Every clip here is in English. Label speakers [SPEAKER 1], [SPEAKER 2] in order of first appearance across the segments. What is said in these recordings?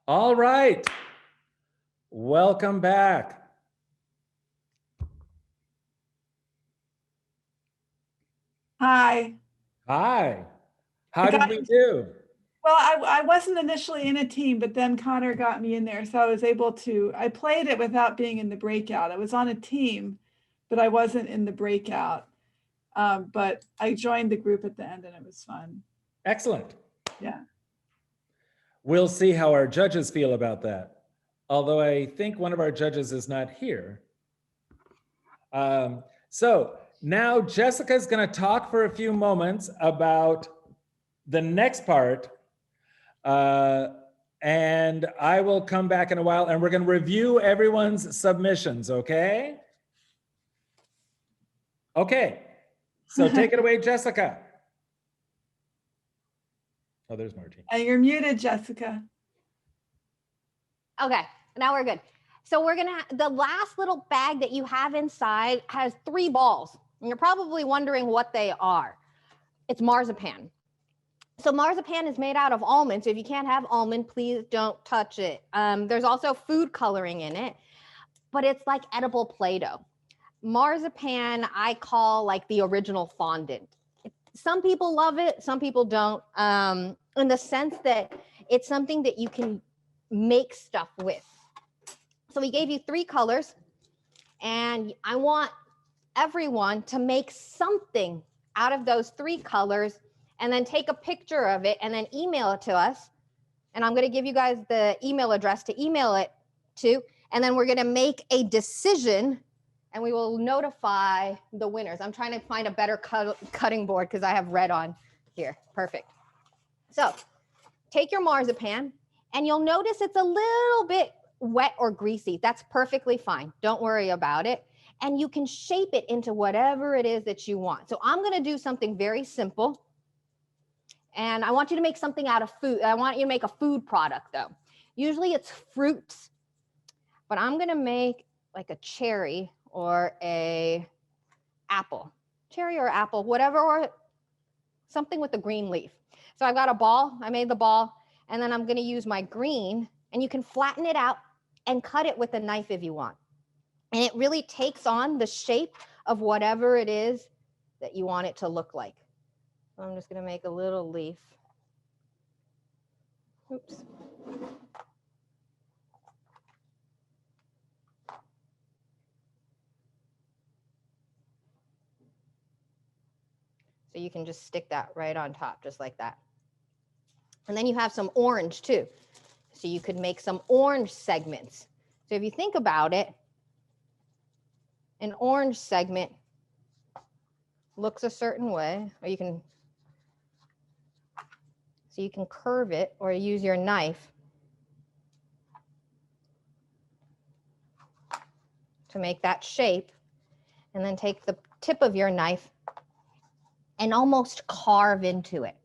[SPEAKER 1] All right. Welcome back.
[SPEAKER 2] Hi.
[SPEAKER 1] Hi. How did we do?
[SPEAKER 2] Well, I wasn't initially in a team, but then Connor got me in there. So I was able to, I played it without being in the breakout. I was on a team, but I wasn't in the breakout. But I joined the group at the end and it was fun.
[SPEAKER 1] Excellent.
[SPEAKER 2] Yeah.
[SPEAKER 1] We'll see how our judges feel about that. Although I think one of our judges is not here. So now Jessica is going to talk for a few moments about the next part. And I will come back in a while and we're going to review everyone's submissions, okay? Okay. So take it away, Jessica. Oh, there's Margie.
[SPEAKER 2] And you're muted, Jessica.
[SPEAKER 3] Okay, now we're good. So we're gonna, the last little bag that you have inside has 3 balls. And you're probably wondering what they are. It's marzipan. So marzipan is made out of almonds. If you can't have almond, please don't touch it. There's also food coloring in it, but it's like edible Play-Doh. Marzipan, I call like the original fondant. Some people love it, some people don't, in the sense that it's something that you can make stuff with. So we gave you 3 colors, and I want everyone to make something out of those 3 colors and then take a picture of it and then email it to us. And I'm going to give you guys the email address to email it to, and then we're going to make a decision and we will notify the winners. I'm trying to find a better cutting board because I have red on here. Perfect. So take your marzipan and you'll notice it's a little bit wet or greasy. That's perfectly fine. Don't worry about it. And you can shape it into whatever it is that you want. So I'm going to do something very simple. And I want you to make something out of food. I want you to make a food product though. Usually it's fruits, but I'm going to make like a cherry or a apple, cherry or apple, whatever, or something with a green leaf. So I've got a ball, I made the ball, and then I'm gonna use my green, and you can flatten it out and cut it with a knife if you want. And it really takes on the shape of whatever it is that you want it to look like. So I'm just gonna make a little leaf. Oops. So you can just stick that right on top, just like that. And then you have some orange too. So you could make some orange segments. So if you think about it, an orange segment looks a certain way, or you can, so you can curve it or use your knife to make that shape, and then take the tip of your knife and almost carve into it.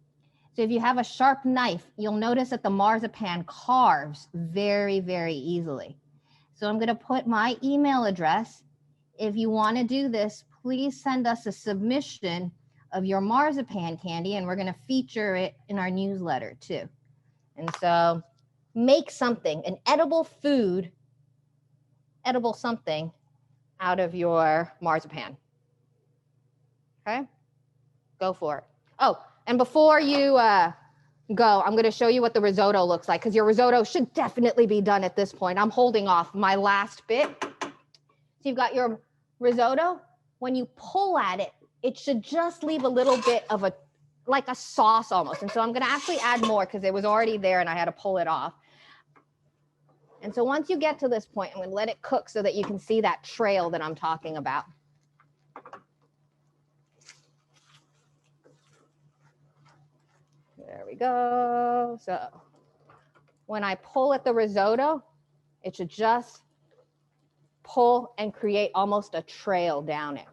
[SPEAKER 3] So if you have a sharp knife, you'll notice that the marzipan carves very, very easily. So I'm going to put my email address. If you want to do this, please send us a submission of your marzipan candy, and we're going to feature it in our newsletter too. And so make something, an edible food, edible something out of your marzipan. Okay? Go for it. Oh, and before you go, I'm going to show you what the risotto looks like, because your risotto should definitely be done at this point. I'm holding off my last bit. So you've got your risotto. When you pull at it, it should just leave a little bit of a, like a sauce almost. And so I'm going to actually add more because it was already there and I had to pull it off. And so once you get to this point, I'm going to let it cook so that you can see that trail that I'm talking about. There we go. So when I pull at the risotto, it should just pull and create almost a trail down it.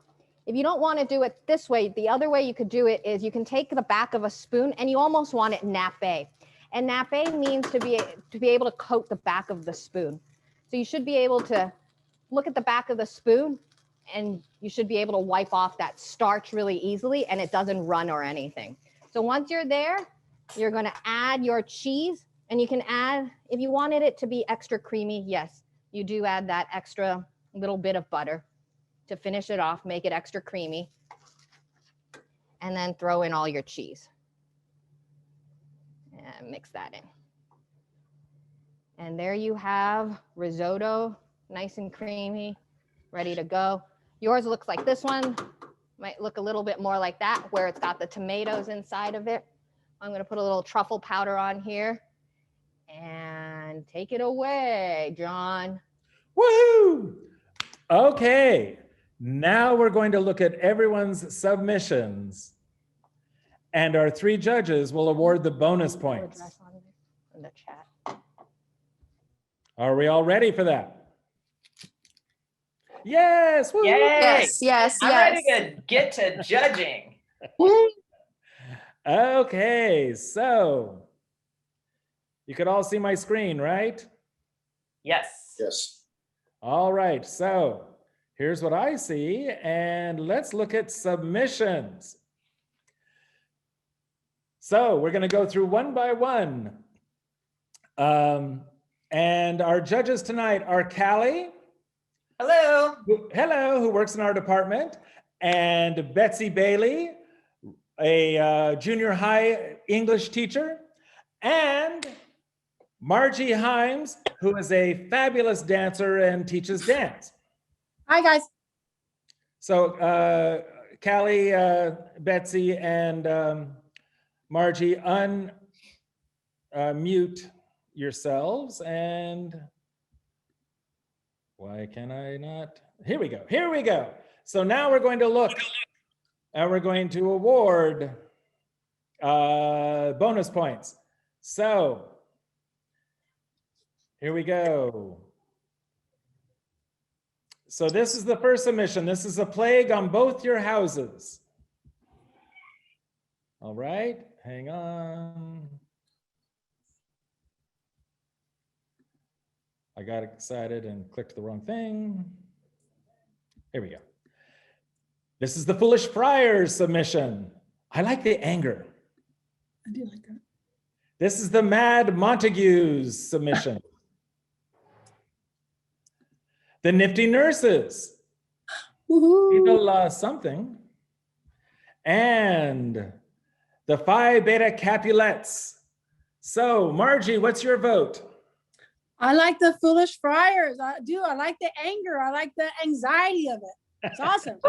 [SPEAKER 3] If you don't want to do it this way, the other way you could do it is you can take the back of a spoon and you almost want it nappé. And nappé means to be able to coat the back of the spoon. So you should be able to look at the back of the spoon and you should be able to wipe off that starch really easily and it doesn't run or anything. So once you're there, you're going to add your cheese And you can add, if you wanted it to be extra creamy, yes, you do add that extra little bit of butter to finish it off, make it extra creamy. And then throw in all your cheese. And mix that in. And there you have risotto, nice and creamy, ready to go. Yours looks like this one. Might look a little bit more like that, where it's got the tomatoes inside of it. I'm gonna put a little truffle powder on here. And take it away, John.
[SPEAKER 1] Woo! Okay, now we're going to look at everyone's submissions. And our 3 judges will award the bonus points.
[SPEAKER 3] In the chat.
[SPEAKER 1] Are we all ready for that? Yes! Woo!
[SPEAKER 4] Yay!
[SPEAKER 5] Yes.
[SPEAKER 4] I'm ready to get to judging.
[SPEAKER 1] Okay, so you could all see my screen, right?
[SPEAKER 4] Yes.
[SPEAKER 6] Yes.
[SPEAKER 1] All right, so here's what I see, and let's look at submissions. So we're going to go through one by one. And our judges tonight are Callie,
[SPEAKER 4] Hello.
[SPEAKER 1] who works in our department, and Betsy Bailey, a junior high English teacher, and Margie Himes, who is a fabulous dancer and teaches dance.
[SPEAKER 5] Hi, guys.
[SPEAKER 1] So Callie, Betsy, and Margie, unmute yourselves, and why can I not? Here we go. So now we're going to look, and we're going to award bonus points. So here we go. So this is the first submission. This is a plague on both your houses. All right, hang on. I got excited and clicked the wrong thing. Here we go. This is the Foolish Friars submission. I like the anger.
[SPEAKER 5] I do like that.
[SPEAKER 1] This is the Mad Montagues submission. The Nifty Nurses.
[SPEAKER 5] Woohoo.
[SPEAKER 1] People something. And the Phi Beta Capulets. So Margie, what's your vote?
[SPEAKER 5] I like the Foolish Friars. I do. I like the anger. I like the anxiety of it. It's awesome.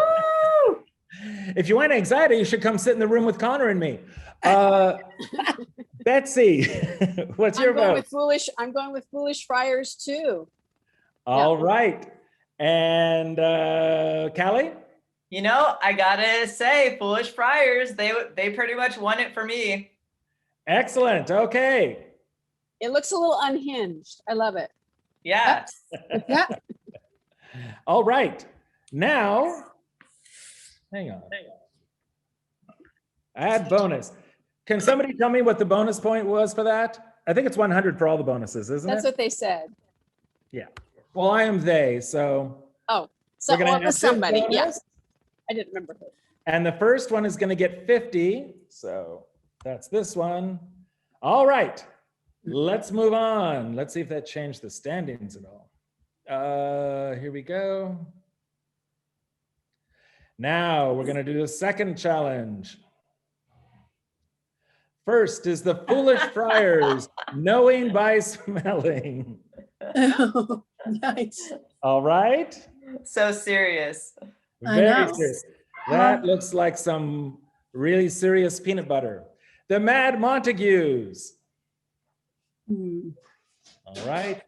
[SPEAKER 1] If you want anxiety, you should come sit in the room with Connor and me. Betsy, what's your vote?
[SPEAKER 7] I'm going with Foolish Friars too.
[SPEAKER 1] All right. And Callie?
[SPEAKER 4] You know, I gotta say, Foolish Friars, they pretty much won it for me.
[SPEAKER 1] Excellent. Okay.
[SPEAKER 7] It looks a little unhinged. I love it.
[SPEAKER 4] Yeah.
[SPEAKER 5] Yeah.
[SPEAKER 1] All right. Now, hang on. Add bonus. Can somebody tell me what the bonus point was for that? I think it's 100 for all the bonuses, isn't
[SPEAKER 7] That's
[SPEAKER 1] it?
[SPEAKER 7] what they said.
[SPEAKER 1] Yeah. Well, I am they, so.
[SPEAKER 7] So
[SPEAKER 1] we're gonna
[SPEAKER 7] well,
[SPEAKER 1] add
[SPEAKER 7] it was somebody.
[SPEAKER 1] this
[SPEAKER 7] Yeah.
[SPEAKER 1] bonus,
[SPEAKER 7] I didn't remember who.
[SPEAKER 1] And the first one is going to get 50. So that's this one. All right. Let's move on. Let's see if that changed the standings at all. Here we go. Now we're going to do the second challenge. First is the Foolish Friars, knowing by smelling.
[SPEAKER 5] Nice.
[SPEAKER 1] All right.
[SPEAKER 4] So serious.
[SPEAKER 5] I
[SPEAKER 1] Very
[SPEAKER 5] know.
[SPEAKER 1] serious. That looks like some really serious peanut butter. The Mad Montagues.
[SPEAKER 5] Hmm.
[SPEAKER 1] All right.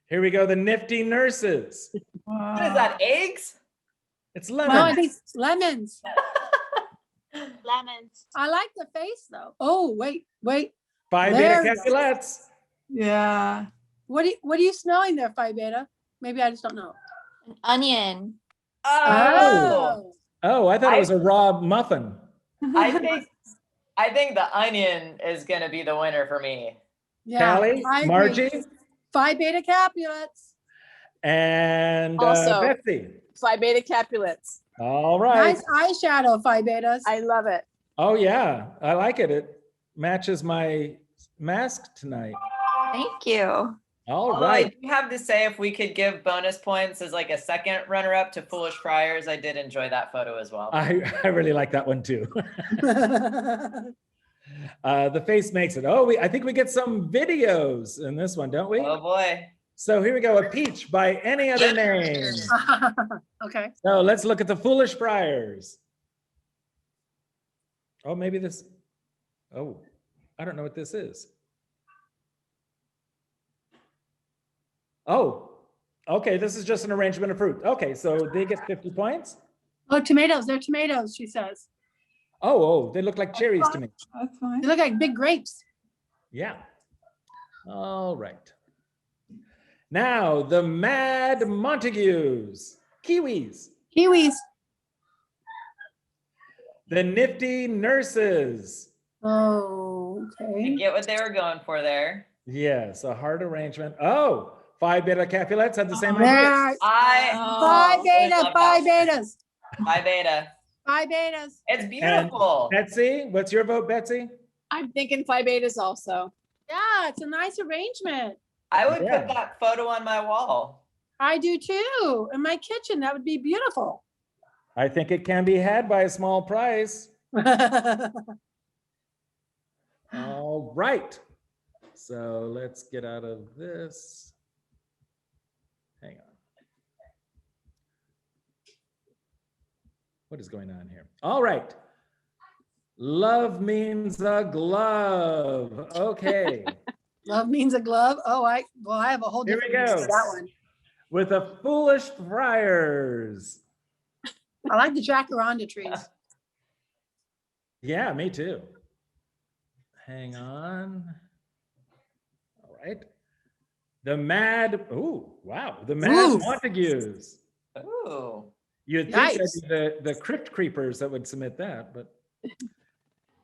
[SPEAKER 1] Here we go. The Nifty Nurses.
[SPEAKER 4] What is that, eggs?
[SPEAKER 1] It's
[SPEAKER 5] Well, I
[SPEAKER 1] lemon.
[SPEAKER 5] think lemons.
[SPEAKER 8] Lemons.
[SPEAKER 5] I like the face though. Oh, wait.
[SPEAKER 1] Phi
[SPEAKER 5] There
[SPEAKER 1] Beta
[SPEAKER 5] we go.
[SPEAKER 1] Capulets.
[SPEAKER 2] Yeah.
[SPEAKER 5] What are you smelling there, Phi Beta? Maybe I just don't know.
[SPEAKER 8] An onion.
[SPEAKER 4] Oh.
[SPEAKER 1] Oh, I thought it was a raw muffin.
[SPEAKER 4] I think the onion is gonna be the winner for me.
[SPEAKER 5] Yeah.
[SPEAKER 1] Callie,
[SPEAKER 5] I agree.
[SPEAKER 1] Margie,
[SPEAKER 5] Phi Beta Capulets.
[SPEAKER 1] and
[SPEAKER 7] Also-
[SPEAKER 1] Betsy.
[SPEAKER 7] Phi Beta Capulets.
[SPEAKER 1] All right.
[SPEAKER 5] Nice eyeshadow, Phi Betas.
[SPEAKER 7] I love it.
[SPEAKER 1] Oh, yeah. I like it. It matches my mask tonight.
[SPEAKER 4] Thank you.
[SPEAKER 1] All
[SPEAKER 4] Although I
[SPEAKER 1] right.
[SPEAKER 4] do have to say, if we could give bonus points as like a second runner-up to Foolish Friars, I did enjoy that photo as well.
[SPEAKER 1] I really like that one too. The face makes it. Oh, I think we get some videos in this one, don't we?
[SPEAKER 4] Oh boy.
[SPEAKER 1] So here we go. A peach by any other name.
[SPEAKER 5] Okay.
[SPEAKER 1] So let's look at the Foolish Friars. Oh, maybe this. Oh, I don't know what this is. Oh, okay. This is just an arrangement of fruit. Okay, so they get 50 points.
[SPEAKER 5] Oh, tomatoes. They're tomatoes, she says.
[SPEAKER 1] Oh, they look like cherries to me.
[SPEAKER 2] That's fine.
[SPEAKER 5] They look like big grapes.
[SPEAKER 1] Yeah. All right. Now, the Mad Montagues. Kiwis.
[SPEAKER 5] Kiwis.
[SPEAKER 1] The Nifty Nurses.
[SPEAKER 5] Oh,
[SPEAKER 4] I
[SPEAKER 5] okay.
[SPEAKER 4] get what they were going for there.
[SPEAKER 1] Yes, a hard arrangement. Oh, Phi Beta Capulets had the same
[SPEAKER 5] There.
[SPEAKER 1] idea.
[SPEAKER 4] I
[SPEAKER 5] Phi
[SPEAKER 4] always
[SPEAKER 5] beta,
[SPEAKER 4] love
[SPEAKER 5] phi
[SPEAKER 4] that.
[SPEAKER 5] betas,
[SPEAKER 4] Phi Beta.
[SPEAKER 5] phi betas.
[SPEAKER 4] It's beautiful.
[SPEAKER 1] Betsy, what's your vote, Betsy?
[SPEAKER 7] I'm thinking Phi Betas also.
[SPEAKER 5] Yeah, it's a nice arrangement.
[SPEAKER 4] I would
[SPEAKER 1] Yeah.
[SPEAKER 4] put that photo on my wall.
[SPEAKER 5] I do too. In my kitchen, that would be beautiful.
[SPEAKER 1] I think it can be had by a small price. All right. So let's get out of this. Hang on. What is going on here? All right. Love means a glove. Okay.
[SPEAKER 5] Love means a glove. Oh, I have a whole
[SPEAKER 1] Here
[SPEAKER 5] different
[SPEAKER 1] we
[SPEAKER 5] reason
[SPEAKER 1] go.
[SPEAKER 5] for that one.
[SPEAKER 1] With the Foolish Friars.
[SPEAKER 5] I like the jacaranda trees.
[SPEAKER 1] Yeah, me too. Hang on. All right. The Mad, oh, wow. The Mad
[SPEAKER 5] Ooh.
[SPEAKER 1] Montagues.
[SPEAKER 4] Ooh.
[SPEAKER 1] You'd think
[SPEAKER 5] Nice.
[SPEAKER 1] that'd be the crypt creepers that would submit that, but.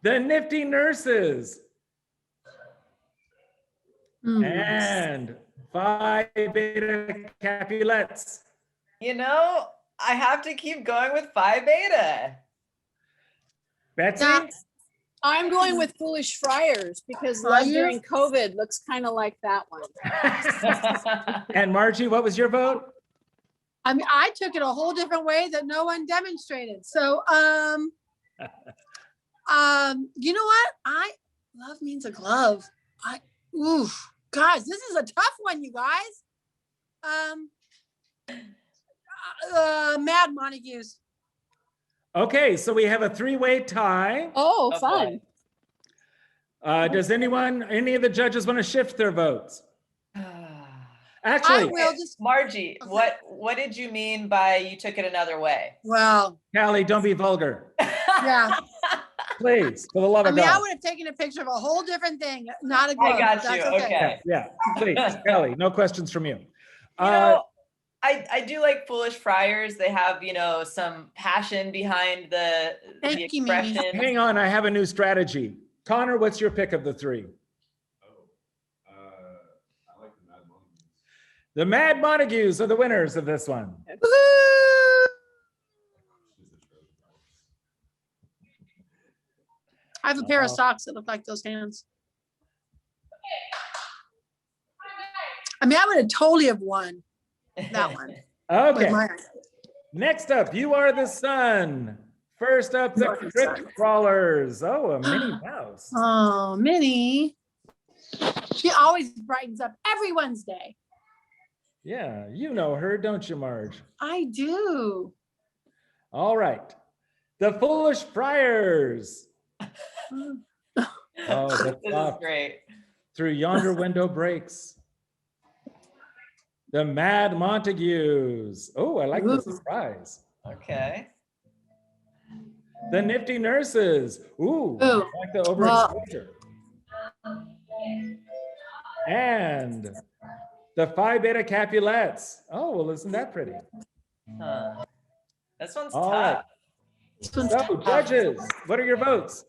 [SPEAKER 1] The Nifty Nurses.
[SPEAKER 5] Hmm.
[SPEAKER 1] And Phi Beta Capulets.
[SPEAKER 4] You know, I have to keep going with Phi Beta.
[SPEAKER 1] Betsy?
[SPEAKER 5] Yeah.
[SPEAKER 7] I'm going with Foolish Friars because
[SPEAKER 5] Are
[SPEAKER 7] Love
[SPEAKER 5] you?
[SPEAKER 7] During COVID looks kind of like that one.
[SPEAKER 1] And Margie, what was your vote?
[SPEAKER 5] I mean, I took it a whole different way that no one demonstrated. So, you know what? Love means a glove. Oof, guys, this is a tough one, you guys. Mad Montagues.
[SPEAKER 1] Okay, so we have a three-way tie.
[SPEAKER 7] Oh,
[SPEAKER 4] Oh,
[SPEAKER 7] fun.
[SPEAKER 1] Does any of the judges want to shift their votes?
[SPEAKER 5] I
[SPEAKER 1] Actually,
[SPEAKER 5] will just,
[SPEAKER 4] Margie,
[SPEAKER 5] Okay.
[SPEAKER 4] what did you mean by you took it another way?
[SPEAKER 5] well,
[SPEAKER 1] Callie, don't be vulgar.
[SPEAKER 5] yeah.
[SPEAKER 1] Please, for the love
[SPEAKER 5] I
[SPEAKER 1] of
[SPEAKER 5] mean, I
[SPEAKER 1] God.
[SPEAKER 5] would have taken a picture of a whole different thing, not a glove.
[SPEAKER 4] I got
[SPEAKER 5] but
[SPEAKER 4] you.
[SPEAKER 5] that's
[SPEAKER 4] Okay.
[SPEAKER 1] Yeah, please, Callie, no questions from you.
[SPEAKER 4] You know, I do like Foolish Friars. They have, some passion behind the
[SPEAKER 5] Thank you, Mimi.
[SPEAKER 4] expression.
[SPEAKER 1] Hang on, I have a new strategy. Connor, what's your pick of the three?
[SPEAKER 6] I like the Mad Montagues.
[SPEAKER 1] The Mad Montagues are the winners of this one.
[SPEAKER 5] Woohoo! I have a pair of socks that look like those hands. I mean, I would have totally have won that one.
[SPEAKER 1] Okay,
[SPEAKER 5] with my-
[SPEAKER 1] next up, You Are the Sun. First up, the
[SPEAKER 5] You Are the
[SPEAKER 1] Crypt
[SPEAKER 5] Sun.
[SPEAKER 1] Crawlers. Oh, a mini mouse.
[SPEAKER 5] Oh, Minnie. She always brightens up every Wednesday.
[SPEAKER 1] Yeah, you know her, don't you, Marge?
[SPEAKER 5] I do.
[SPEAKER 1] All right. The Foolish Friars. Oh, the
[SPEAKER 4] This is
[SPEAKER 1] thought
[SPEAKER 4] great.
[SPEAKER 1] through yonder window breaks. The Mad Montagues. Oh, I like the
[SPEAKER 5] Ooh.
[SPEAKER 1] surprise.
[SPEAKER 4] Okay.
[SPEAKER 1] The Nifty Nurses. Ooh, I
[SPEAKER 5] Ooh.
[SPEAKER 1] like the overexposure. And the Phi Beta Capulets. Oh, well, isn't that pretty?
[SPEAKER 4] Huh. This one's
[SPEAKER 1] All
[SPEAKER 4] tough.
[SPEAKER 1] right.
[SPEAKER 5] This one's
[SPEAKER 1] So,
[SPEAKER 5] tough.
[SPEAKER 1] judges, what are your votes?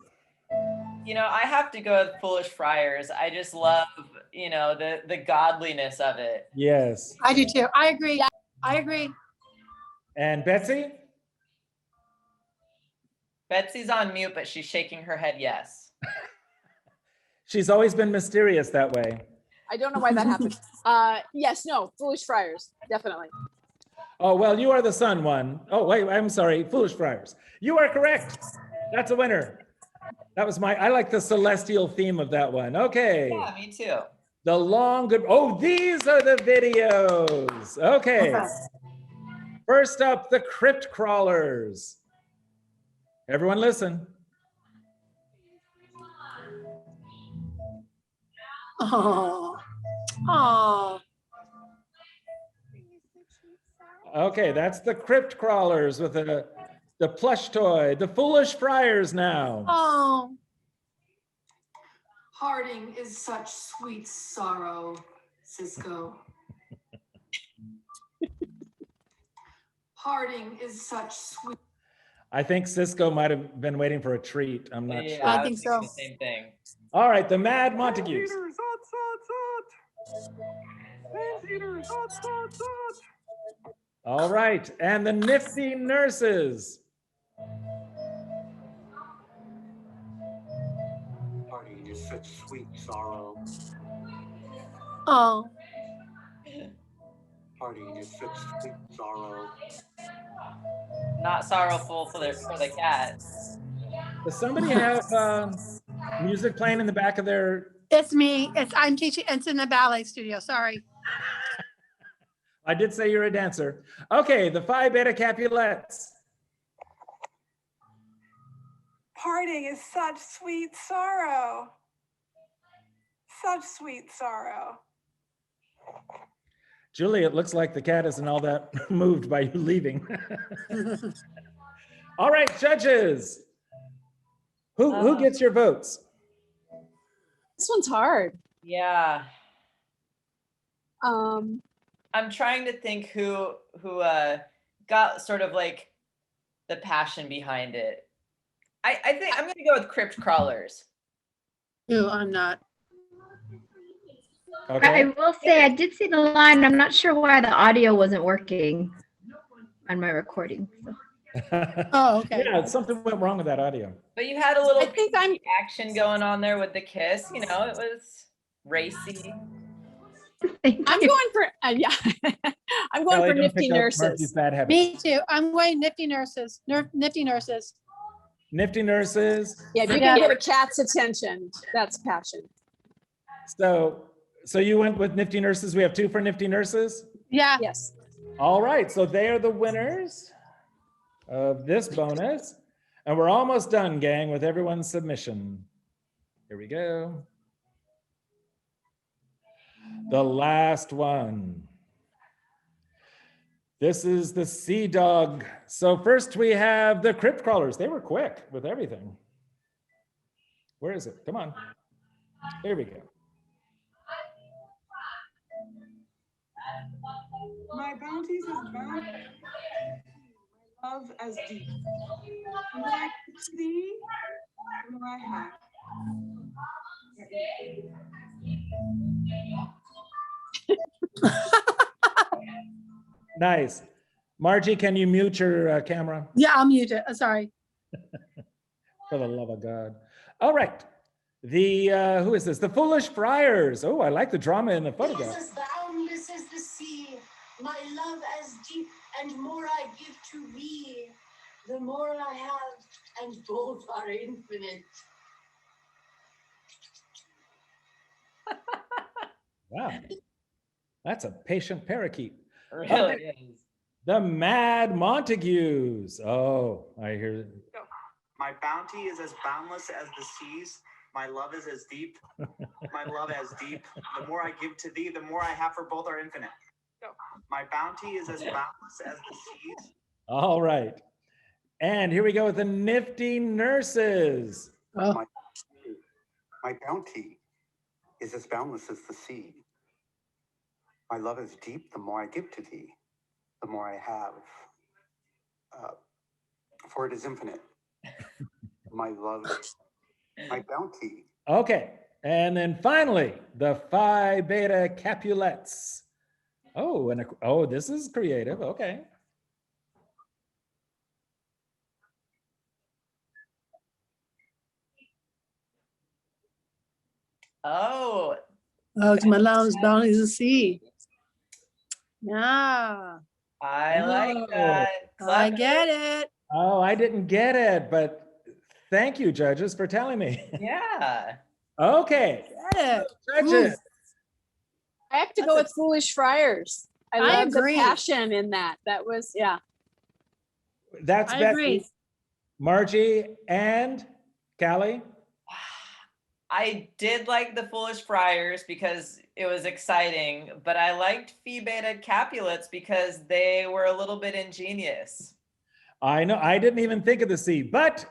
[SPEAKER 4] I have to go with Foolish Friars. I just love, the godliness of it.
[SPEAKER 1] Yes.
[SPEAKER 5] I do too. I agree. I agree.
[SPEAKER 1] And Betsy?
[SPEAKER 4] Betsy's on mute, but she's shaking her head yes.
[SPEAKER 1] She's always been mysterious that way.
[SPEAKER 7] I don't know why that happened. Yes, no, Foolish Friars, definitely.
[SPEAKER 1] Oh, well, you are the sun one. Oh, wait, I'm sorry. Foolish Friars. You are correct. That's a winner. That was I like the celestial theme of that one. Okay.
[SPEAKER 4] Yeah, me too.
[SPEAKER 1] The long good. Oh, these are the videos. Okay. First up, the crypt crawlers. Everyone listen.
[SPEAKER 5] Oh. Oh.
[SPEAKER 1] Okay, that's the crypt crawlers with the plush toy, the Foolish Friars now.
[SPEAKER 5] Oh.
[SPEAKER 8] Parting is such sweet sorrow, Cisco. Parting is such sweet.
[SPEAKER 1] I think Cisco might have been waiting for a treat. I'm not
[SPEAKER 4] Yeah,
[SPEAKER 1] sure.
[SPEAKER 5] I
[SPEAKER 4] was
[SPEAKER 5] think
[SPEAKER 4] thinking
[SPEAKER 5] so.
[SPEAKER 4] the same thing.
[SPEAKER 1] All right, the Mad Montagues. All right, and the Nifty Nurses.
[SPEAKER 9] Parting is such sweet sorrow.
[SPEAKER 5] Oh.
[SPEAKER 9] Parting is such sweet sorrow.
[SPEAKER 4] Not sorrowful for the cat.
[SPEAKER 1] Does somebody have music playing in the back of their?
[SPEAKER 5] It's me. I'm teaching. It's in the ballet studio. Sorry.
[SPEAKER 1] I did say you're a dancer. Okay, the Phi Beta Capulets.
[SPEAKER 10] Parting is such sweet sorrow. Such sweet sorrow.
[SPEAKER 1] Julie, it looks like the cat isn't all that moved by you leaving. All right, judges. Who gets your votes?
[SPEAKER 7] This one's hard.
[SPEAKER 4] Yeah.
[SPEAKER 7] Um,
[SPEAKER 4] I'm trying to think who got sort of like the passion behind it. I think I'm gonna go with crypt crawlers.
[SPEAKER 5] No, I'm not.
[SPEAKER 1] Okay.
[SPEAKER 11] I will say I did see the line. I'm not sure why the audio wasn't working on my recording. So.
[SPEAKER 5] Oh, okay.
[SPEAKER 1] Yeah, something went wrong with that audio.
[SPEAKER 4] But you had a little
[SPEAKER 7] I think I'm-
[SPEAKER 4] action going on there with the kiss. You know, it was racy.
[SPEAKER 11] Thank
[SPEAKER 7] I'm
[SPEAKER 11] you.
[SPEAKER 7] going for yeah. I'm going
[SPEAKER 1] Kelly,
[SPEAKER 7] for
[SPEAKER 1] don't
[SPEAKER 7] Nifty
[SPEAKER 1] pick up Marcy's
[SPEAKER 7] Nurses.
[SPEAKER 1] bad habits.
[SPEAKER 5] Me too. I'm going nifty nurses. Nifty nurses.
[SPEAKER 1] Nifty Nurses.
[SPEAKER 7] Yeah, if you
[SPEAKER 5] Yeah.
[SPEAKER 7] can get a cat's attention, that's passion.
[SPEAKER 1] So you went with Nifty Nurses. We have 2 for Nifty Nurses.
[SPEAKER 5] Yeah.
[SPEAKER 7] Yes.
[SPEAKER 1] All right, so they are the winners of this bonus. And we're almost done, gang, with everyone's submission. Here we go. The last one. This is the Sea Dog. So first we have the Crypt Crawlers. They were quick with everything. Where is it? Come on. Here we go.
[SPEAKER 10] My bounties as bound, my love as deep. The more I give to thee, the more I have.
[SPEAKER 1] Nice. Margie, can you mute your camera?
[SPEAKER 5] Yeah, I'll mute it. Sorry.
[SPEAKER 1] For the love of God. All right. The, who is this? The Foolish Friars. Oh, I like the drama in the photograph.
[SPEAKER 8] As boundless as the sea, my love as deep, and more I give to thee, the more I have, and both are infinite.
[SPEAKER 1] Wow. That's a patient parakeet.
[SPEAKER 4] Really is.
[SPEAKER 1] The Mad Montagues. Oh, I hear.
[SPEAKER 9] My bounty is as boundless as the seas. My love is as deep. My love as deep. The more I give to thee, the more I have, for both are infinite. My bounty is as boundless as the seas.
[SPEAKER 1] All right. And here we go with the Nifty Nurses.
[SPEAKER 5] Oh.
[SPEAKER 9] My bounty is as boundless as the sea. My love is deep. The more I give to thee, the more I have. For it is infinite. My love, my bounty.
[SPEAKER 1] Okay. And then finally, the Phi Beta Capulets. Oh, and oh, this is creative. Okay.
[SPEAKER 4] Oh,
[SPEAKER 5] Oh, 'cause my love is bounty as the sea. Yeah,
[SPEAKER 4] I like
[SPEAKER 1] Oh.
[SPEAKER 4] that.
[SPEAKER 5] I
[SPEAKER 4] Clever.
[SPEAKER 5] get it.
[SPEAKER 1] Oh, I didn't get it, but thank you, judges, for telling me.
[SPEAKER 4] Yeah.
[SPEAKER 1] Okay,
[SPEAKER 5] Get it.
[SPEAKER 1] judges.
[SPEAKER 5] Oof.
[SPEAKER 7] I have to go with Foolish Friars. I
[SPEAKER 5] I
[SPEAKER 7] love the
[SPEAKER 5] agree.
[SPEAKER 7] passion in that. That was, yeah.
[SPEAKER 1] That's
[SPEAKER 5] I
[SPEAKER 1] Betsy,
[SPEAKER 5] agree.
[SPEAKER 1] Margie, and Callie.
[SPEAKER 4] I did like the Foolish Friars because it was exciting, but I liked Phi Beta Capulets because they were a little bit ingenious.
[SPEAKER 1] I know, I didn't even think of the C, but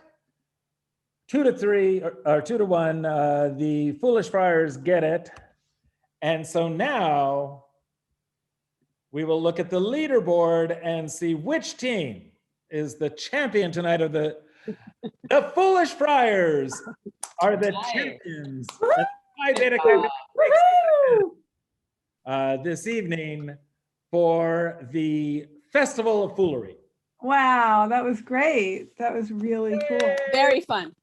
[SPEAKER 1] 2-3 or 2-1, the Foolish Friars get it. And so now we will look at the leaderboard and see which team is the champion tonight of the Foolish Friars are the
[SPEAKER 4] Nice.
[SPEAKER 1] champions. And Phi Beta
[SPEAKER 4] Good
[SPEAKER 1] Kappa this evening for the Festival of Foolery.
[SPEAKER 2] Wow, that was great. That was really cool.
[SPEAKER 7] Very fun.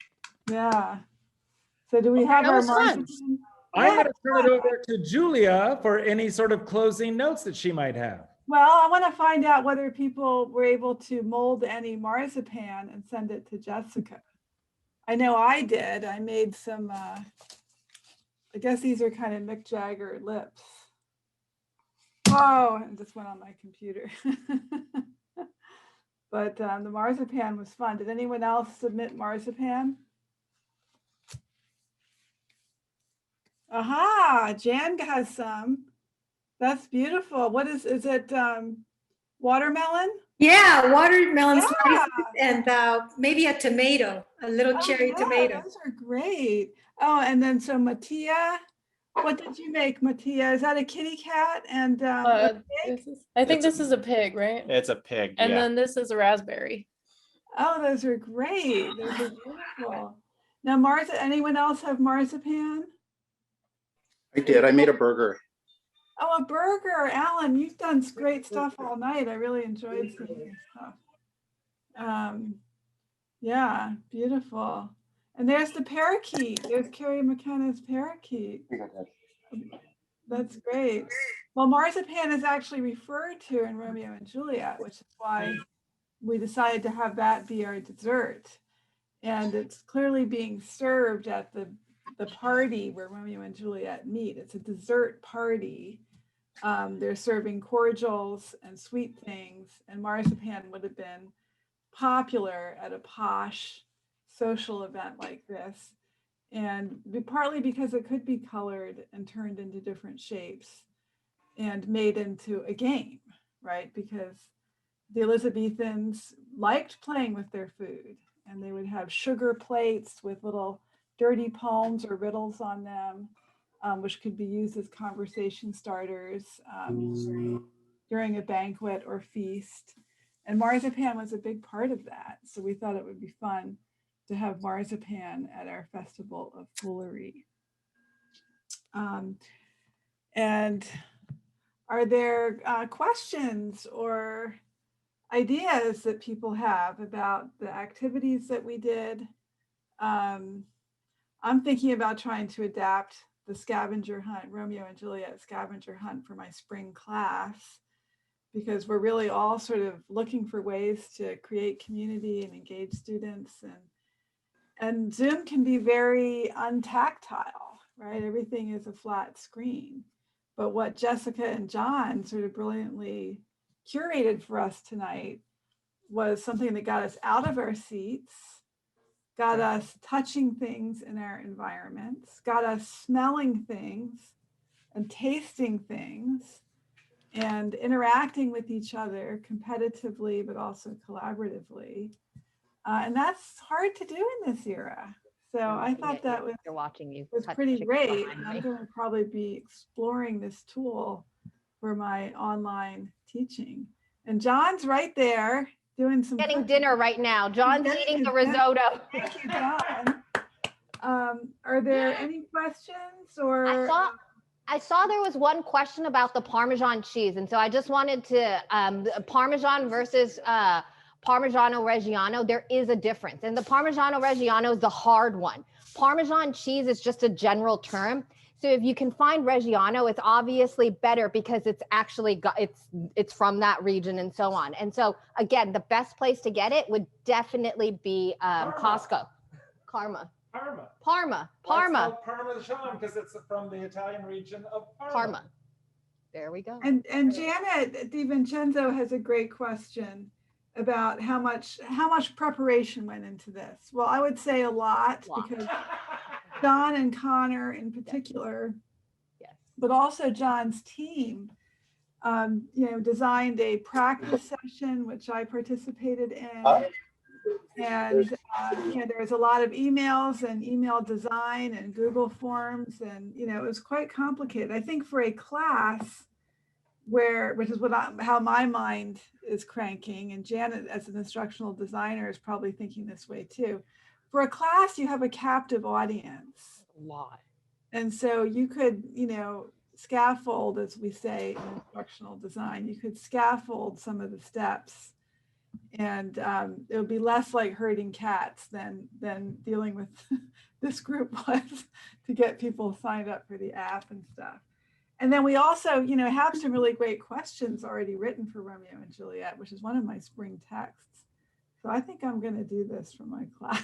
[SPEAKER 2] Yeah. So do we have
[SPEAKER 5] That
[SPEAKER 2] our
[SPEAKER 5] was fun.
[SPEAKER 2] marzipan?
[SPEAKER 1] I'm
[SPEAKER 2] Yeah.
[SPEAKER 1] going to turn it over to Julia for any sort of closing notes that she might have.
[SPEAKER 2] Well, I want to find out whether people were able to mold any marzipan and send it to Jessica. I know I did. I made some, I guess these are kind of Mick Jagger lips. Oh, it just went on my computer. But the marzipan was fun. Did anyone else submit marzipan? Aha, Jan has some. That's beautiful. What is it watermelon?
[SPEAKER 12] Yeah, watermelon slices
[SPEAKER 2] Yeah.
[SPEAKER 12] and maybe a tomato, a little cherry
[SPEAKER 2] yeah,
[SPEAKER 12] tomato.
[SPEAKER 2] Those are great. Oh, and then so Mattia, what did you make, Mattia? Is that a kitty cat? And a pig?
[SPEAKER 13] I think this is a pig, right?
[SPEAKER 6] It's a pig.
[SPEAKER 13] And
[SPEAKER 6] yeah.
[SPEAKER 13] then this is a raspberry.
[SPEAKER 2] Oh, those are great. Those are beautiful. Now, anyone else have marzipan?
[SPEAKER 14] I did. I made a burger.
[SPEAKER 2] Oh, a burger. Alan, you've done great stuff all night. I really enjoyed seeing your stuff. Yeah, beautiful. And there's the parakeet. There's Carrie McKenna's parakeet. That's great. Well, marzipan is actually referred to in Romeo and Juliet, which is why we decided to have that be our dessert. And it's clearly being served at the party where Romeo and Juliet meet. It's a dessert party. They're serving cordials and sweet things, and marzipan would have been popular at a posh social event like this. And partly because it could be colored and turned into different shapes and made into a game, right? Because the Elizabethans liked playing with their food, and they would have sugar plates with little dirty poems or riddles on them, which could be used as conversation starters during a banquet or feast. And marzipan was a big part of that. So we thought it would be fun to have marzipan at our Festival of Foolery. And are there questions or ideas that people have about the activities that we did? I'm thinking about trying to adapt the scavenger hunt, Romeo and Juliet scavenger hunt for my spring class, because we're really all sort of looking for ways to create community and engage students. And Zoom can be very untactile, right? Everything is a flat screen. But what Jessica and John sort of brilliantly curated for us tonight was something that got us out of our seats, got us touching things in our environments, got us smelling things and tasting things and interacting with each other competitively, but also collaboratively. And that's hard to do in this era. So I thought that was,
[SPEAKER 3] They're watching you.
[SPEAKER 2] was
[SPEAKER 3] touch
[SPEAKER 2] pretty
[SPEAKER 3] chicken
[SPEAKER 2] great.
[SPEAKER 3] behind
[SPEAKER 2] I'm
[SPEAKER 3] me.
[SPEAKER 2] going to probably be exploring this tool for my online teaching. And John's right there doing some
[SPEAKER 3] Getting
[SPEAKER 2] cooking.
[SPEAKER 3] dinner right now. John's
[SPEAKER 2] Getting
[SPEAKER 3] eating
[SPEAKER 2] his
[SPEAKER 3] the
[SPEAKER 2] dinner.
[SPEAKER 3] risotto.
[SPEAKER 2] Thank you, John. Are there any questions or?
[SPEAKER 3] I saw there was one question about the Parmesan cheese. And so I just wanted to, Parmesan versus Parmigiano Reggiano, there is a difference. And the Parmigiano Reggiano is the hard one. Parmesan cheese is just a general term. So if you can find Reggiano, it's obviously better because it's actually got it's from that region and so on. And so again, the best place to get it would definitely be Costco. Parma.
[SPEAKER 1] Parma the Sean, because it's from the Italian region of Parma.
[SPEAKER 3] There we go.
[SPEAKER 2] And Janet DiVincenzo has a great question about how much preparation went into this. Well, I would say a lot. Because John and Connor in particular,
[SPEAKER 3] yes,
[SPEAKER 2] but also John's team, designed a practice session, which I participated in. And there was a lot of emails and email design and Google Forms, and it was quite complicated. I think for a class which is how my mind is cranking, and Janet as an instructional designer is probably thinking this way too. For a class, you have a captive audience.
[SPEAKER 3] A lot. And
[SPEAKER 2] so you could, scaffold, as we say in instructional design, you could scaffold some of the steps, and it would be less like herding cats than dealing with this group was to get people signed up for the app and stuff. And then we also, have some really great questions already written for Romeo and Juliet, which is one of my spring texts. So I think I'm going to do this for my class.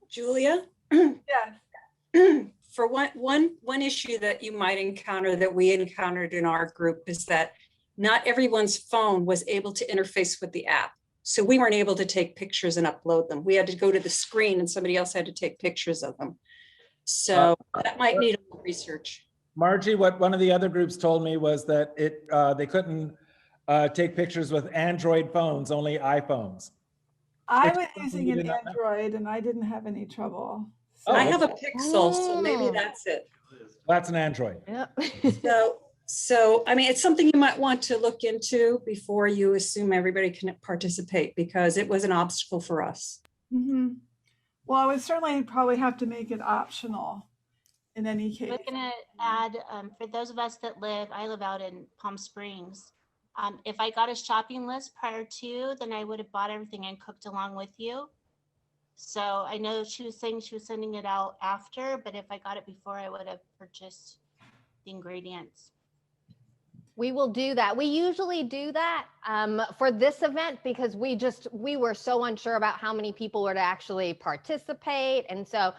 [SPEAKER 15] Julia?
[SPEAKER 2] Yes.
[SPEAKER 15] For one issue that you might encounter, that we encountered in our group, is that not everyone's phone was able to interface with the app. So we weren't able to take pictures and upload them. We had to go to the screen and somebody else had to take pictures of them. So that might need a little research.
[SPEAKER 1] Margie, what one of the other groups told me was that they couldn't take pictures with Android phones, only iPhones.
[SPEAKER 2] I was using an Android and I didn't have any trouble.
[SPEAKER 15] So. I have a Pixel, so maybe that's it.
[SPEAKER 1] That's an Android.
[SPEAKER 3] Yep.
[SPEAKER 15] So I mean, it's something you might want to look into before you assume everybody can participate, because it was an obstacle for us.
[SPEAKER 2] Mm-hmm. Well, I would certainly probably have to make it optional in any case.
[SPEAKER 16] We're gonna add, for those of us that I live out in Palm Springs. If I got a shopping list prior to, then I would have bought everything and cooked along with you. So I know she was saying she was sending it out after, but if I got it before, I would have purchased the ingredients.
[SPEAKER 3] We will do that. We usually do that for this event because we were so unsure about how many people were to actually participate. And so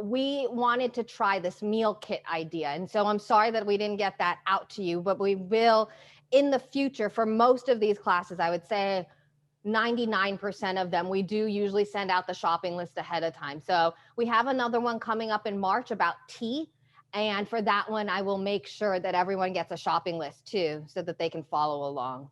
[SPEAKER 3] we wanted to try this meal kit idea. And so I'm sorry that we didn't get that out to you, but we will in the future for most of these classes. I would say 99% of them, we do usually send out the shopping list ahead of time. So we have another one coming up in March about tea. And for that one, I will make sure that everyone gets a shopping list too, so that they can follow along.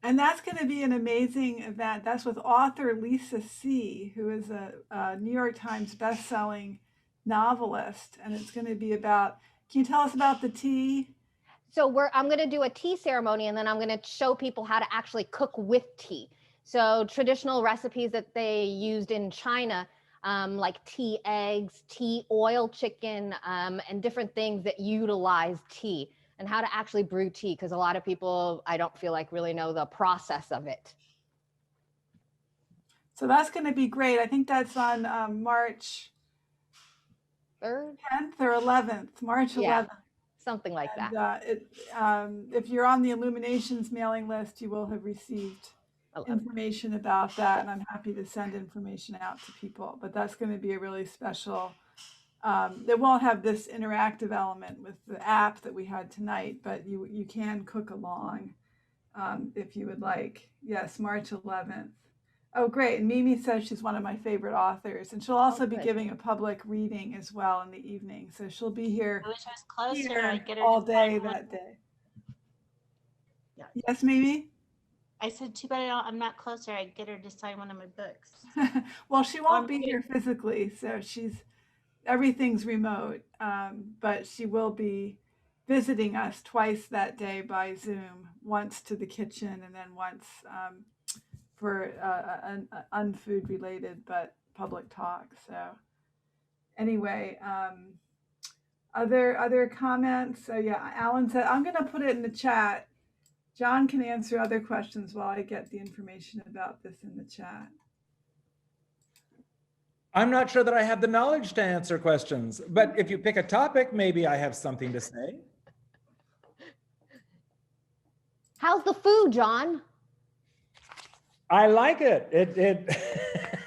[SPEAKER 2] And that's going to be an amazing event. That's with author Lisa C., who is a New York Times bestselling novelist. And it's going to be about, can you tell us about the tea?
[SPEAKER 3] So I'm going to do a tea ceremony, and then I'm going to show people how to actually cook with tea. So traditional recipes that they used in China, like tea eggs, tea oil chicken, and different things that utilize tea, and how to actually brew tea, because a lot of people, I don't feel like really know the process of it.
[SPEAKER 2] So that's going to be great. I think that's on March
[SPEAKER 3] 3rd,
[SPEAKER 2] 10th or 11th, March 11th.
[SPEAKER 3] Yeah, something like that.
[SPEAKER 2] If you're on the Illuminations mailing list, you will have received information about that, and I'm happy to send information out to people. But that's going to be a really special. It won't have this interactive element with the app that we had tonight, but you can cook along if you would like. Yes, March 11th. Oh, great. And Mimi says she's one of my favorite authors, and she'll also be giving a public reading as well in the evening. So she'll be here,
[SPEAKER 16] I wish I was closer. I'd get her
[SPEAKER 2] all
[SPEAKER 16] to
[SPEAKER 2] day
[SPEAKER 16] sign
[SPEAKER 2] that day. Yeah. Yes, Mimi?
[SPEAKER 16] I said, too bad I'm not closer. I'd get her to sign one of my books.
[SPEAKER 2] Well, she won't be here physically, so everything's remote, but she will be visiting us twice that day by Zoom, once to the kitchen and then once for an unfood related but public talk. So anyway, other comments? So yeah, Alan said, I'm going to put it in the chat. John can answer other questions while I get the information about this in the chat.
[SPEAKER 1] I'm not sure that I have the knowledge to answer questions, but if you pick a topic, maybe I have something to say.
[SPEAKER 3] How's the food, John?
[SPEAKER 1] I like it. It
[SPEAKER 3] Does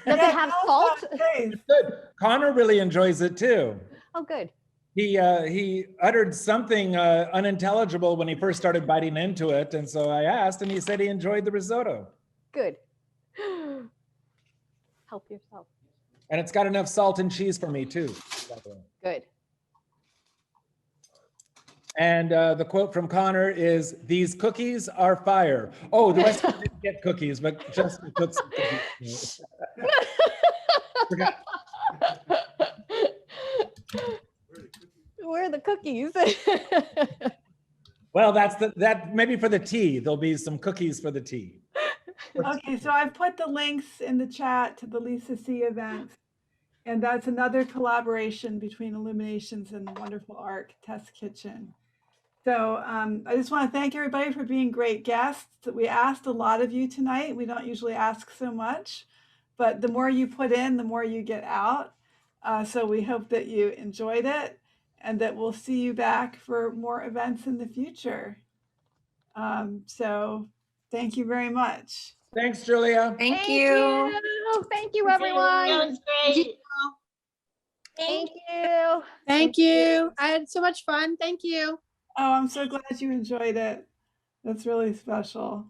[SPEAKER 3] it have salt?
[SPEAKER 1] It's good. Connor really enjoys it too.
[SPEAKER 3] Oh, good.
[SPEAKER 1] He uttered something unintelligible when he first started biting into it, and so I asked, and he said he enjoyed the risotto.
[SPEAKER 3] Good. Help yourself.
[SPEAKER 1] And it's got enough salt and cheese for me too.
[SPEAKER 3] Good.
[SPEAKER 1] And the quote from Connor is, "These cookies are fire." Oh, the rest of us didn't get cookies, but Justin put some cookies.
[SPEAKER 3] Where are the cookies?
[SPEAKER 1] Well, that maybe for the tea. There'll be some cookies for the tea.
[SPEAKER 2] Okay, so I've put the links in the chat to the Lisa C events. And that's another collaboration between Illuminations and Wonderful Arc Test Kitchen. So I just want to thank everybody for being great guests. We asked a lot of you tonight. We don't usually ask so much, but the more you put in, the more you get out. So we hope that you enjoyed it and that we'll see you back for more events in the future. So thank you very much.
[SPEAKER 1] Thanks, Julia.
[SPEAKER 3] Thank you. Thank you, everyone.
[SPEAKER 16] That was great.
[SPEAKER 3] Thank you.
[SPEAKER 5] Thank you. I had so much fun. Thank you.
[SPEAKER 2] Oh, I'm so glad you enjoyed it. That's really special.